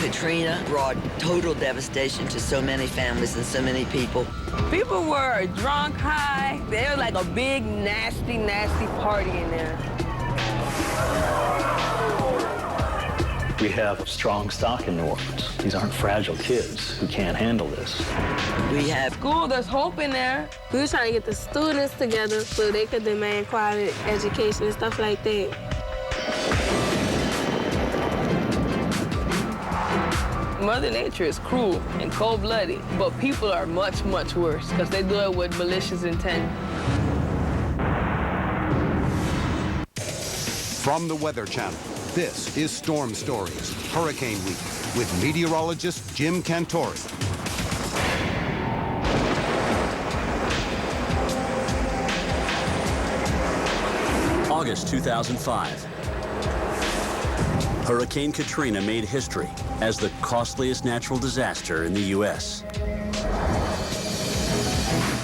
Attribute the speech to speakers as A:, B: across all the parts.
A: Katrina brought total devastation to so many families and so many people.
B: People were drunk, high. There was like a big, nasty, nasty party in there.
C: We have strong stock in New Orleans. These aren't fragile kids who can't handle this.
A: We have
B: school, there's hope in there.
D: We were trying to get the students together so they could demand quality education and stuff like that.
B: Mother Nature is cruel and cold-blooded, but people are much, much worse because they do it with malicious intent.
E: From the Weather Channel, this is Storm Stories, Hurricane Week, with meteorologist Jim Cantori.
F: August 2005. Hurricane Katrina made history as the costliest natural disaster in the U.S.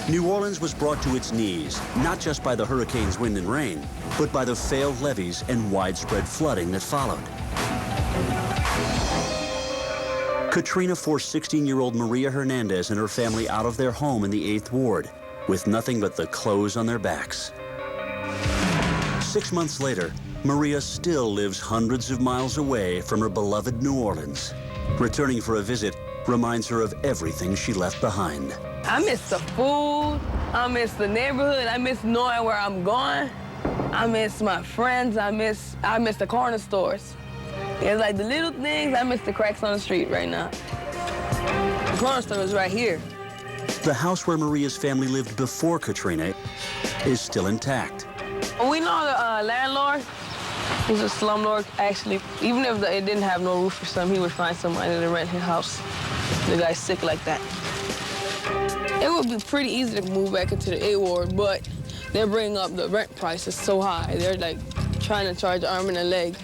F: New Orleans was brought to its knees, not just by the hurricane's wind and rain, but by the failed levees and widespread flooding that followed. Katrina forced 16-year-old Maria Hernandez and her family out of their home in the 8th Ward, with nothing but the clothes on their backs. 6 months later, Maria still lives hundreds of miles away from her beloved New Orleans. Returning for a visit reminds her of everything she left behind.
B: I miss the food, I miss the neighborhood, I miss knowing where I'm going. I miss my friends, I miss the corner stores. It's like the little things, I miss the cracks on the street right now. The corner store is right here.
F: The house where Maria's family lived before Katrina is still intact.
B: We know the landlord. He's a slumlord, actually. Even if it didn't have no roof or something, he would find somebody to rent his house. The guy's sick like that. It would be pretty easy to move back into the 8th Ward, but they're bringing up the rent prices so high. They're like trying to charge an arm and a leg.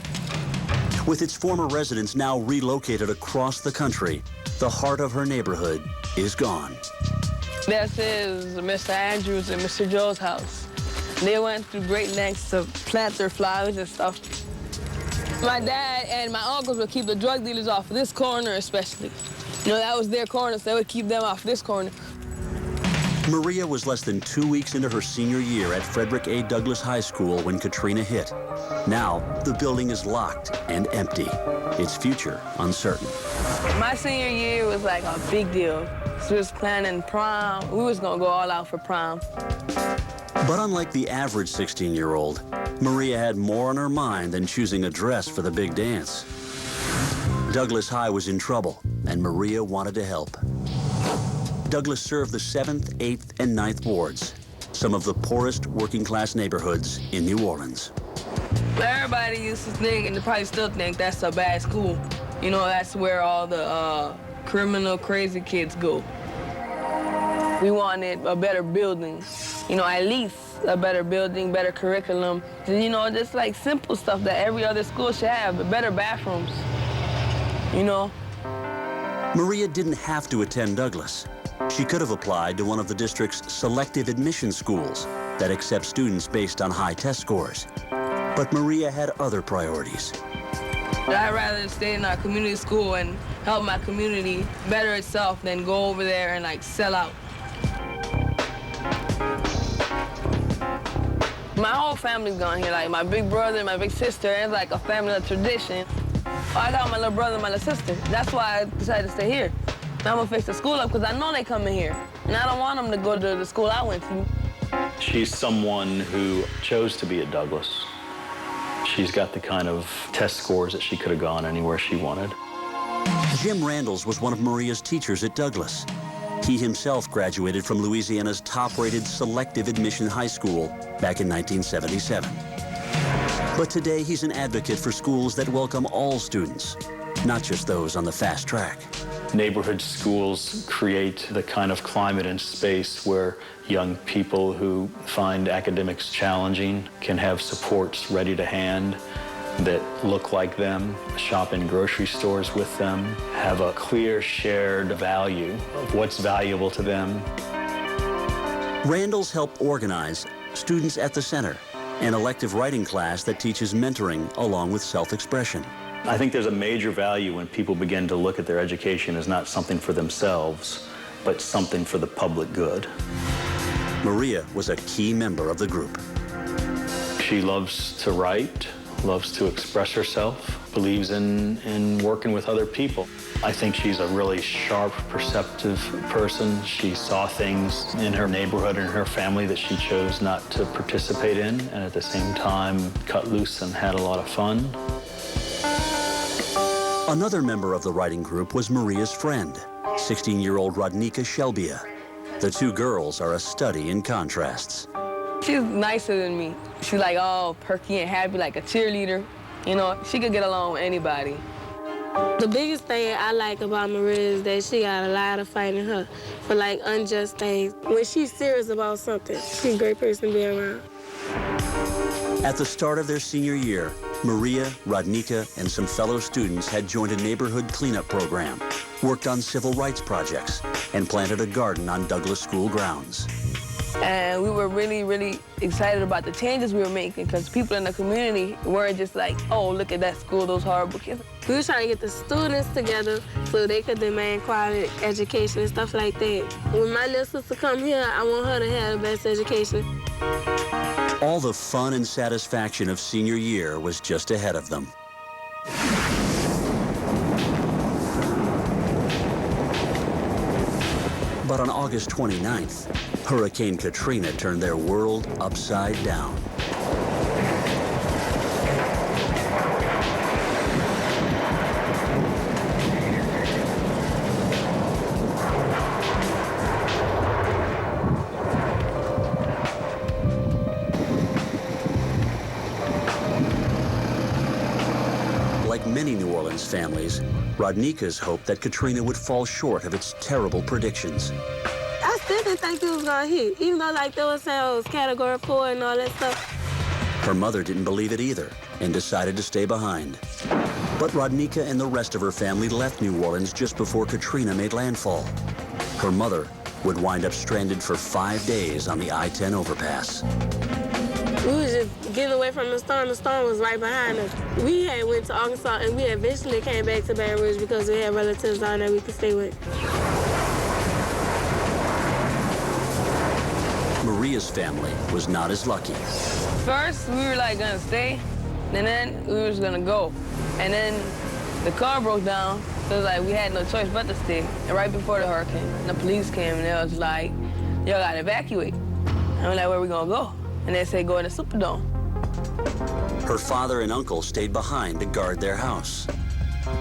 F: With its former residents now relocated across the country, the heart of her neighborhood is gone.
B: This is Mr. Andrews and Mr. Joe's house. They went through great lengths to plant their flowers and stuff. My dad and my uncles would keep the drug dealers off of this corner especially. You know, that was their corner, so they would keep them off this corner.
F: Maria was less than 2 weeks into her senior year at Frederick A. Douglass High School when Katrina hit. Now, the building is locked and empty, its future uncertain.
B: My senior year was like a big deal. So we was planning prom. We was gonna go all out for prom.
F: But unlike the average 16-year-old, Maria had more on her mind than choosing a dress for the big dance. Douglass High was in trouble, and Maria wanted to help. Douglass served the 7th, 8th, and 9th wards, some of the poorest working-class neighborhoods in New Orleans.
B: Everybody used to think, and they probably still think, that's a bad school. You know, that's where all the criminal, crazy kids go. We wanted a better building, you know, at least a better building, better curriculum. You know, just like simple stuff that every other school should have, but better bathrooms, you know.
F: Maria didn't have to attend Douglass. She could have applied to one of the district's selective admission schools that accept students based on high test scores. But Maria had other priorities.
B: I'd rather stay in our community school and help my community better itself than go over there and like sell out. My whole family's gone here, like my big brother and my big sister. It's like a family tradition. I got my little brother and my little sister. That's why I decided to stay here. I'm gonna fix the school up because I know they coming here. And I don't want them to go to the school I went to.
C: She's someone who chose to be at Douglass. She's got the kind of test scores that she could have gone anywhere she wanted.
F: Jim Randalls was one of Maria's teachers at Douglass. He himself graduated from Louisiana's top-rated selective admission high school back in 1977. But today he's an advocate for schools that welcome all students, not just those on the fast track.
C: Neighborhood schools create the kind of climate and space where young people who find academics challenging can have supports ready to hand that look like them, shop in grocery stores with them, have a clear shared value of what's valuable to them.
F: Randalls helped organize Students at the Center, an elective writing class that teaches mentoring along with self-expression.
C: I think there's a major value when people begin to look at their education as not something for themselves, but something for the public good.
F: Maria was a key member of the group.
C: She loves to write, loves to express herself, believes in working with other people. I think she's a really sharp, perceptive person. She saw things in her neighborhood and her family that she chose not to participate in, and at the same time cut loose and had a lot of fun.
F: Another member of the writing group was Maria's friend, 16-year-old Rodnika. The two girls are a study in contrasts.
B: She's nicer than me. She's like all perky and happy, like a cheerleader. You know, she could get along with anybody.
D: The biggest thing I like about Maria is that she got a lot of fight in her for like unjust things. When she's serious about something, she's a great person to be around.
F: At the start of their senior year, Maria, Rodnika, and some fellow students had joined a neighborhood cleanup program, worked on civil rights projects, and planted a garden on Douglas School grounds.
B: And we were really, really excited about the changes we were making because people in the community weren't just like, oh, look at that school, those horrible kids.
D: We were trying to get the students together so they could demand quality education and stuff like that. When my little sister come here, I want her to have the best education.
F: All the fun and satisfaction of senior year was just ahead of them. But on August 29th, Hurricane Katrina turned their world upside down. Like many New Orleans families, Rodnika's hoped that Katrina would fall short of its terrible predictions.
D: I still didn't think it was gonna hit, even though like they were saying it was Category 4 and all that stuff.
F: Her mother didn't believe it either and decided to stay behind. But Rodnika and the rest of her family left New Orleans just before Katrina made landfall. Her mother would wind up stranded for 5 days on the I-10 overpass.
D: We was just getting away from the storm. The storm was right behind us. We had went to Arkansas and we eventually came back to Baton Rouge because we had relatives down there we could stay with.
F: Maria's family was not as lucky.
B: First, we were like gonna stay, and then we was gonna go. And then the car broke down, so it was like we had no choice but to stay. And right before the hurricane, the police came and they was like, y'all gotta evacuate. And we're like, where we gonna go? And they said, go in the Superdome.
F: Her father and uncle stayed behind to guard their house.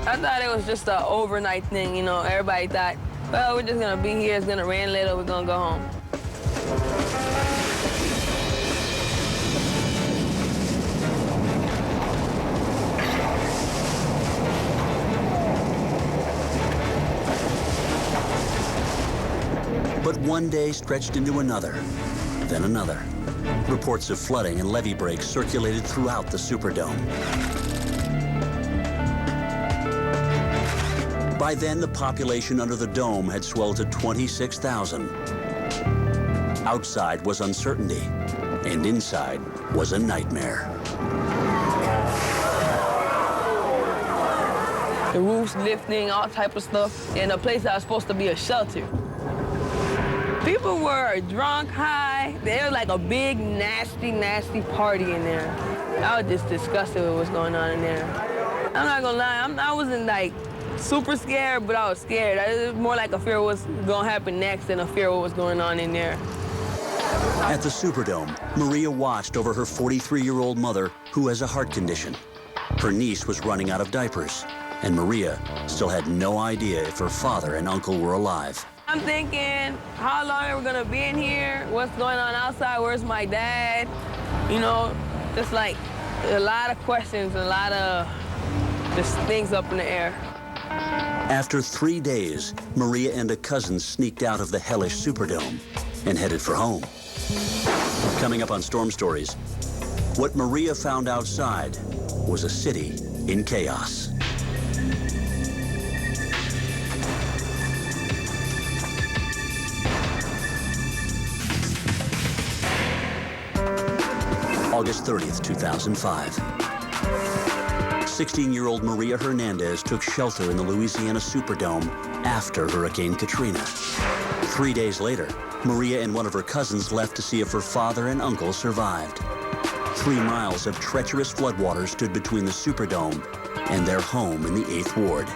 B: I thought it was just an overnight thing, you know. Everybody thought, well, we're just gonna be here, it's gonna rain later, we're gonna go home.
F: But one day stretched into another, then another. Reports of flooding and levee breaks circulated throughout the Superdome. By then, the population under the dome had swelled to 26,000. Outside was uncertainty, and inside was a nightmare.
B: The roofs lifting, all type of stuff, in a place that was supposed to be a shelter. People were drunk, high. There was like a big, nasty, nasty party in there. I was just disgusted with what's going on in there. I'm not gonna lie, I wasn't like super scared, but I was scared. It was more like a fear of what's gonna happen next than a fear of what was going on in there.
F: At the Superdome, Maria watched over her 43-year-old mother, who has a heart condition. Her niece was running out of diapers, and Maria still had no idea if her father and uncle were alive.
B: I'm thinking, how long are we gonna be in here? What's going on outside? Where's my dad? You know, just like a lot of questions, a lot of just things up in the air.
F: After 3 days, Maria and a cousin sneaked out of the hellish Superdome and headed for home. Coming up on Storm Stories, what Maria found outside was a city in chaos. August 30th, 2005. 16-year-old Maria Hernandez took shelter in the Louisiana Superdome after Hurricane Katrina. 3 days later, Maria and one of her cousins left to see if her father and uncle survived. 3 miles of treacherous floodwater stood between the Superdome and their home in the 8th Ward.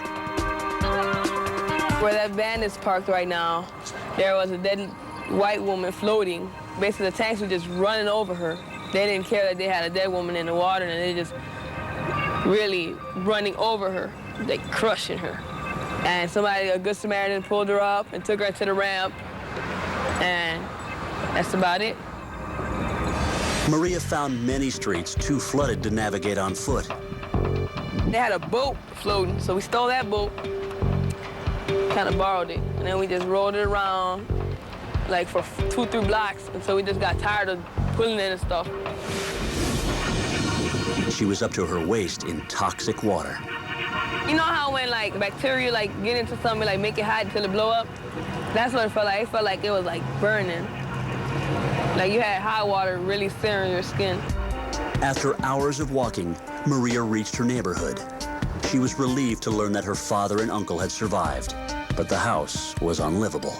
B: Where that van is parked right now, there was a dead white woman floating. Basically, the tanks were just running over her. They didn't care that they had a dead woman in the water, and they just really running over her, like crushing her. And somebody, a good Samaritan, pulled her up and took her to the ramp, and that's about it.
F: Maria found many streets too flooded to navigate on foot.
B: They had a boat floating, so we stole that boat, kind of borrowed it, and then we just rolled it around like for 2-3 blocks, and so we just got tired of pulling it and stuff.
F: She was up to her waist in toxic water.
B: You know how when like bacteria like get into something, like make it hot until it blow up? That's what it felt like. It felt like it was like burning. Like you had hot water really searing your skin.
F: After hours of walking, Maria reached her neighborhood. She was relieved to learn that her father and uncle had survived, but the house was unlivable.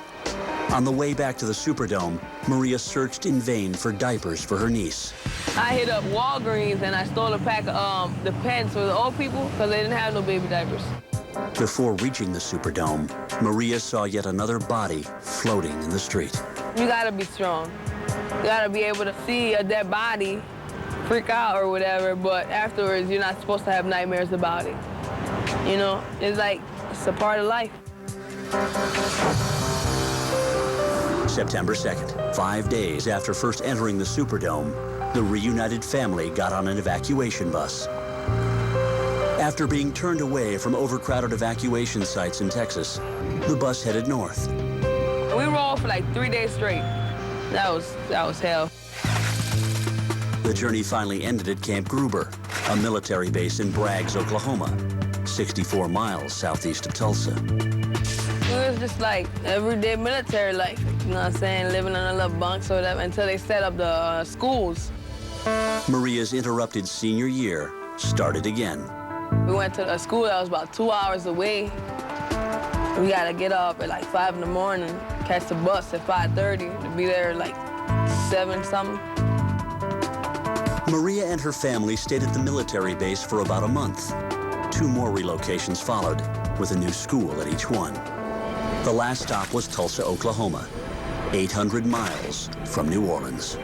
F: On the way back to the Superdome, Maria searched in vain for diapers for her niece.
B: I hit up Walgreens and I stole a pack of the pens for the old people because they didn't have no baby diapers.
F: Before reaching the Superdome, Maria saw yet another body floating in the street.
B: You gotta be strong. You gotta be able to see a dead body, freak out or whatever, but afterwards you're not supposed to have nightmares about it. You know, it's like, it's a part of life.
F: September 2nd, 5 days after first entering the Superdome, the reunited family got on an evacuation bus. After being turned away from overcrowded evacuation sites in Texas, the bus headed north.
B: We rolled for like 3 days straight. That was hell.
F: The journey finally ended at Camp Gruber, a military base in Braggs, Oklahoma, 64 miles southeast of Tulsa.
B: It was just like everyday military life, you know what I'm saying? Living in a little bunks or whatever until they set up the schools.
F: Maria's interrupted senior year started again.
B: We went to a school that was about 2 hours away. We gotta get up at like 5 in the morning, catch the bus at 5:30 to be there like 7 something.
F: Maria and her family stayed at the military base for about a month. 2 more relocations followed, with a new school at each one. The last stop was Tulsa, Oklahoma, 800 miles from New Orleans.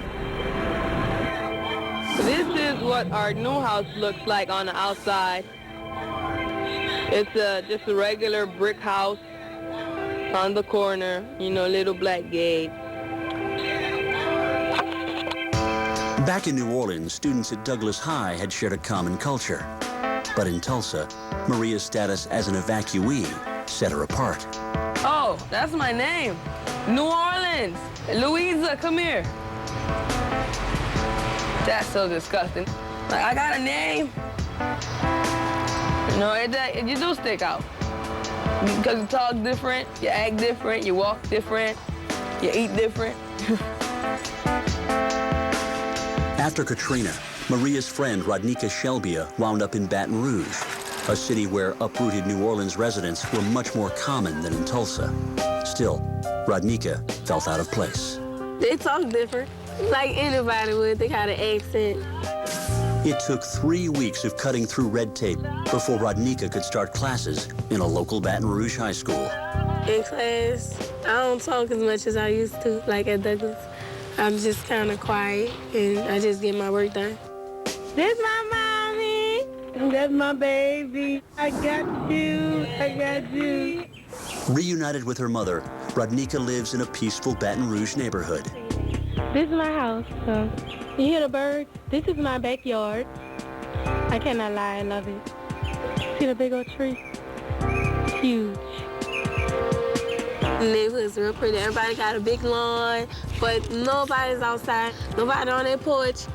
B: This is what our new house looks like on the outside. It's just a regular brick house on the corner, you know, little black gate.
F: Back in New Orleans, students at Douglas High had shared a common culture. But in Tulsa, Maria's status as an evacuee set her apart.
B: Oh, that's my name. New Orleans. Louisa, come here. That's so disgusting. Like, I got a name. You know, you do stick out. Because you talk different, you act different, you walk different, you eat different.
F: After Katrina, Maria's friend Rodnika wound up in Baton Rouge, a city where uprooted New Orleans residents were much more common than in Tulsa. Still, Rodnika felt out of place.
D: They talk different, like anybody would. They got an accent.
F: It took 3 weeks of cutting through red tape before Rodnika could start classes in a local Baton Rouge high school.
D: In class, I don't talk as much as I used to, like at Douglas. I'm just kind of quiet, and I just get my work done.
G: This my mommy. That's my baby. I got you. I got you.
F: Reunited with her mother, Rodnika lives in a peaceful Baton Rouge neighborhood.
G: This is my house. So, you hear the birds? This is my backyard. I cannot lie. I love it. See the big old tree? Huge.
D: The neighborhood's real pretty. Everybody got a big lawn, but nobody's outside. Nobody on their porch.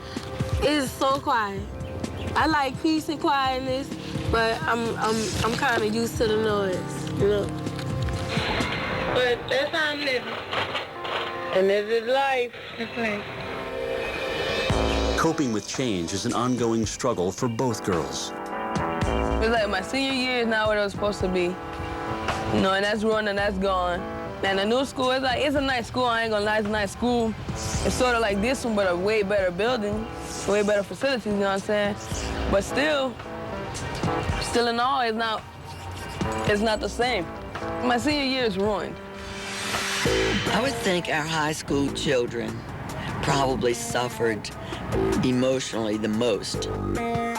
D: It's so quiet. I like peace and quietness, but I'm kind of used to the noise, you know.
G: But that's how I'm living. And this is life. It's like...
F: Coping with change is an ongoing struggle for both girls.
B: It's like my senior year is not what it was supposed to be. You know, and that's ruined and that's gone. And the new school, it's a nice school, I ain't gonna lie, it's a nice school. It's sort of like this one, but a way better building, way better facilities, you know what I'm saying? But still in all, it's not the same. My senior year is ruined.
A: I would think our high school children probably suffered emotionally the most.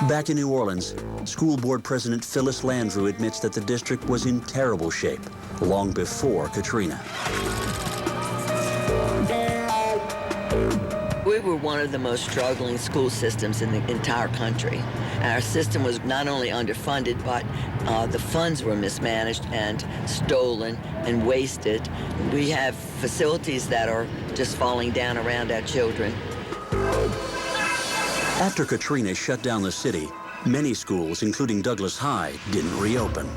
F: Back in New Orleans, school board president Phyllis Landrew admits that the district was in terrible shape long before Katrina.
A: We were one of the most struggling school systems in the entire country. Our system was not only underfunded, but the funds were mismanaged and stolen and wasted. We have facilities that are just falling down around our children.
F: After Katrina shut down the city, many schools, including Douglas High, didn't reopen.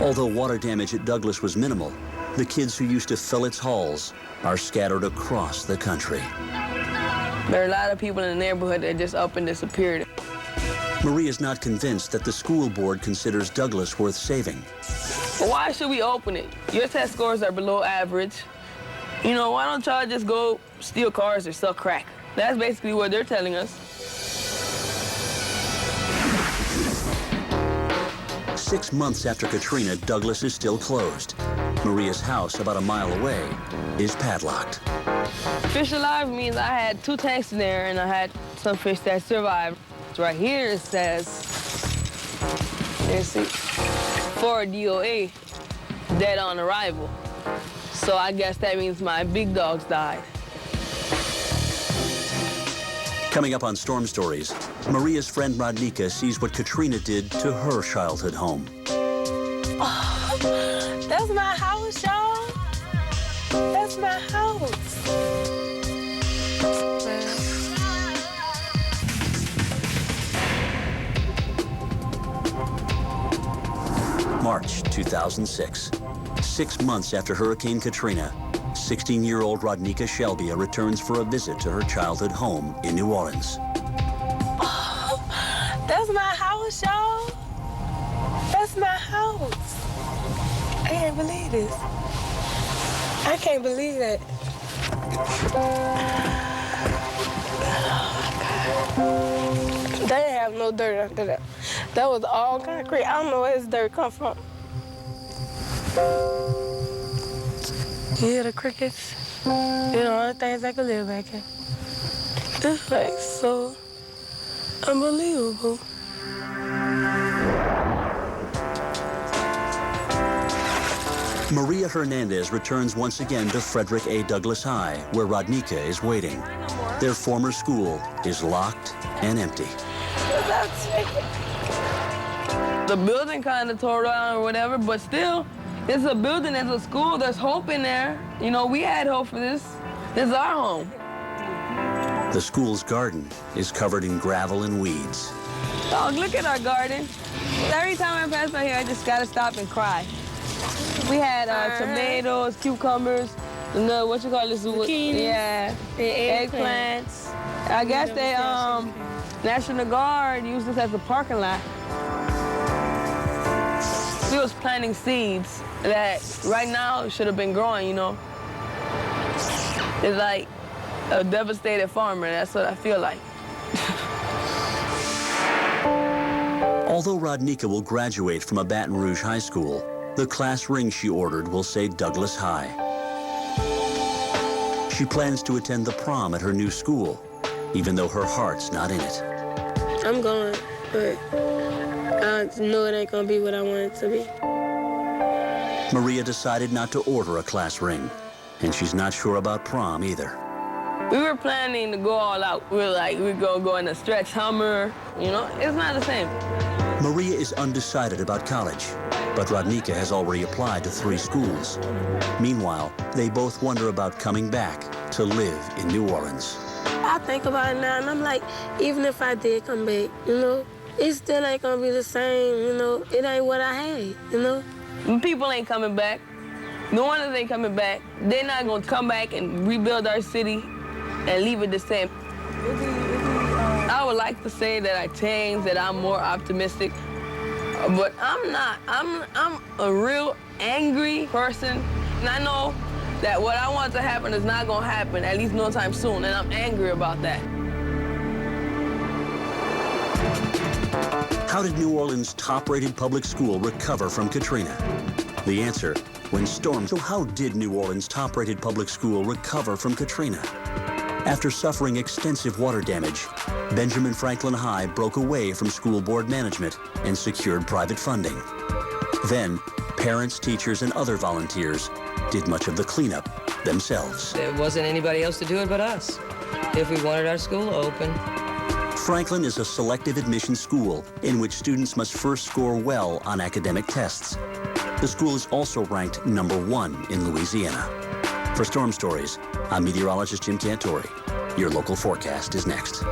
F: Although water damage at Douglas was minimal, the kids who used to fill its halls are scattered across the country.
B: There are a lot of people in the neighborhood that just up and disappeared.
F: Marie is not convinced that the school board considers Douglas worth saving.
B: But why should we open it? Your test scores are below average. You know, why don't y'all just go steal cars or sell crack? That's basically what they're telling us.
F: 6 months after Katrina, Douglas is still closed. Maria's house, about a mile away, is padlocked.
B: Fish alive means I had 2 tanks in there and I had some fish that survived. Right here it says, let's see, for DOA, dead on arrival. So I guess that means my big dogs died.
F: Coming up on Storm Stories, Maria's friend Rodnika sees what Katrina did to her childhood home.
D: Oh, that's my house, y'all. That's my house.
F: March 2006. 6 months after Hurricane Katrina, 16-year-old Rodnika Shelbia returns for a visit to her childhood home in New Orleans.
D: Oh, that's my house, y'all. That's my house. I can't believe this. I can't believe that. They didn't have no dirt under that. That was all concrete. I don't know where this dirt come from. You hear the crickets? You know, all the things that could live back here. It's like so unbelievable.
F: Maria Hernandez returns once again to Frederick A. Douglass High, where Rodnika is waiting. Their former school is locked and empty.
B: The building kind of tore down or whatever, but still, it's a building, it's a school, there's hope in there. You know, we had hope for this. This is our home.
F: The school's garden is covered in gravel and weeds.
B: Oh, look at our garden. Every time I pass by here, I just gotta stop and cry. We had tomatoes, cucumbers, what you call this?
D: Zucchini.
B: Yeah, eggplants. I guess they, National Guard used this as a parking lot. We was planting seeds that right now should have been growing, you know. It's like a devastated farmer, that's what I feel like.
F: Although Rodnika will graduate from a Baton Rouge high school, the class ring she ordered will say Douglas High. She plans to attend the prom at her new school, even though her heart's not in it.
D: I'm going, but I know it ain't gonna be what I want it to be.
F: Maria decided not to order a class ring, and she's not sure about prom either.
B: We were planning to go all out. We were like, we're gonna go in a stretch Hummer. You know, it's not the same.
F: Maria is undecided about college, but Rodnika has already applied to 3 schools. Meanwhile, they both wonder about coming back to live in New Orleans.
D: I think about it now, and I'm like, even if I did come back, you know, it still ain't gonna be the same, you know. It ain't what I had, you know.
B: People ain't coming back. No one ain't coming back. They're not gonna come back and rebuild our city and leave it the same. would like to say that I changed, that I'm more optimistic, but I'm not. I'm a real angry person, and I know that what I want to happen is not gonna happen, at least no time soon, and I'm angry about that.
F: How did New Orleans' top-rated public school recover from Katrina? The answer, when storms. So how did New Orleans' top-rated public school recover from Katrina? After suffering extensive water damage, Benjamin Franklin High broke away from school board management and secured private funding. Then, parents, teachers, and other volunteers did much of the cleanup themselves.
H: There wasn't anybody else to do it but us, if we wanted our school open.
F: Franklin is a selective admission school in which students must first score well on academic tests. The school is also ranked #1 in Louisiana. For Storm Stories, I'm meteorologist Jim Cantori. Your local forecast is next.